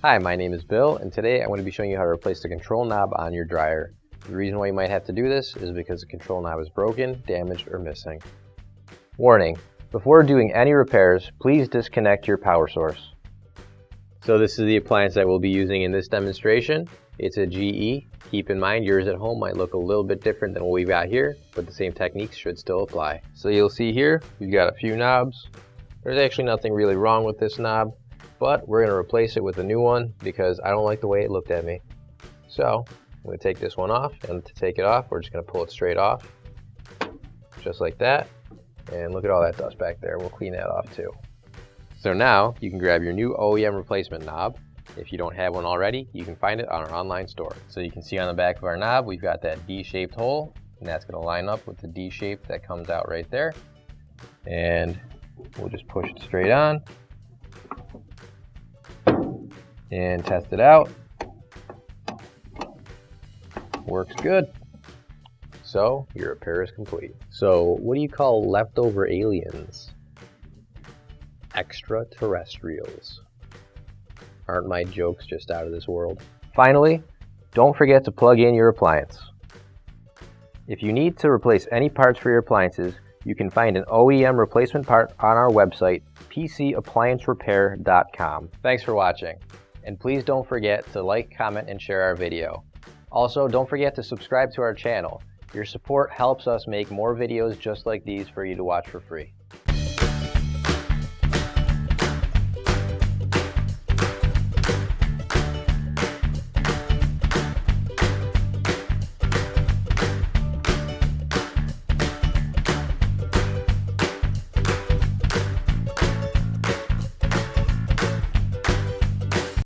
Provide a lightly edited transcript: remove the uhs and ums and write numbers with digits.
Hi, my name is Bill, and today I'm going to be showing you how to replace the control knob on your dryer. The reason why you might have to do this is because the control knob is broken, damaged, or missing. Warning: before doing any repairs, please disconnect your power source. So this is the appliance that we'll be using in this demonstration. It's a GE. Keep in mind yours at home might look a little bit different than what we've got here, but the same techniques should still apply. So you'll see here, we've got a few knobs. There's actually nothing really wrong with this knob, but we're going to replace it with a new one because I don't like the way it looked at me. So I'm going to take this one off, and to take it off, we're just going to pull it straight off, just like that. And look at all that dust back there. We'll clean that off too. So now you can grab your new OEM replacement knob. If you don't have one already, you can find it on our online store. So you can see on the back of our knob, we've got that D-shaped hole, and that's going to line up with the D shape that comes out right there. And we'll just push it straight on and test it out. Works good. So your repair is complete. So what do you call leftover aliens? Extraterrestrials. Aren't my jokes just out of this world? Finally, don't forget to plug in your appliance. If you need to replace any parts for your appliances, you can find an OEM replacement part on our website, PCApplianceRepair.com. Thanks for watching, and please don't forget to like, comment, and share our video. Also, don't forget to subscribe to our channel. Your support helps us make more videos just like these for you to watch for free.